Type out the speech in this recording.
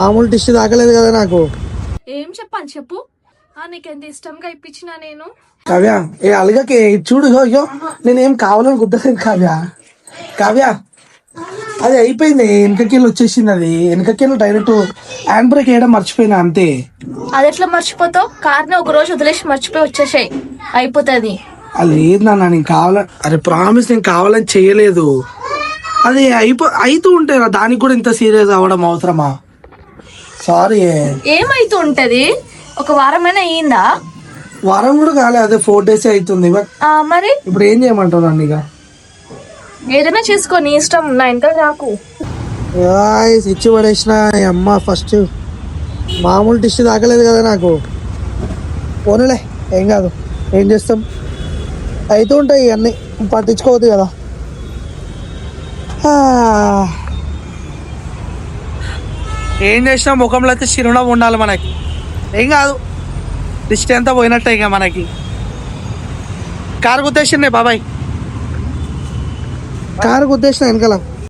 మామూలు టిష్యూ తాగలేదు కదా నాకు. ఏం చెప్పాలి చెప్పు. నీకెంత ఇష్టంగా ఇప్పించినా నేను. కావ్య ఏ అలగకే చూడు, అయ్యో నేనేం కావాలని గుద్దలేదు కావ్య. కావ్య అది అయిపోయింది, వెనకకెళ్ళి వచ్చేసింది. అది వెనకకెళ్ళి డైరెక్ట్ హ్యాండ్ బ్రేక్ వేయడం మర్చిపోయినా అంతే. అది ఎట్లా మర్చిపోతావు? కార్ని ఒక రోజు వదిలేసి మర్చిపోయి వచ్చేసాయి, అయిపోతుంది. అది లేదు నాన్న, నేను కావాలని, అరే ప్రామిస్ నేను కావాలని చేయలేదు. అది అవుతూ ఉంటే దానికి కూడా ఇంత సీరియస్ అవ్వడం అవసరమా? సారీ. ఏమైతూ ఉంటది? ఒక వారమైనా అయ్యిందా? వారం కూడా కాలే, అదే 4 days అవుతుంది. మరి ఇప్పుడు ఏం చేయమంటావు నన్ను? ఇక ఏదైనా చేసుకో, నీ ఇష్టం, నా ఇంకా రాకు. ఇచ్చి పడేసిన అమ్మ. ఫస్ట్ మామూలు టిష్యూ తాగలేదు కదా నాకు. పోనీలే, ఏం కాదు. ఏం చేస్తాం, అవుతూ ఉంటాయి అన్నీ, పట్టించుకోవద్దు కదా. ఏం చేసినా ముఖంలో అయితే చిరునవ్వు ఉండాలి మనకి. ఏం కాదు, దిష్టి అంతా పోయినట్టే ఇక మనకి. కారు గుద్దేసిండే బాబాయ్, కారు గుద్దేసిన వెనకాల.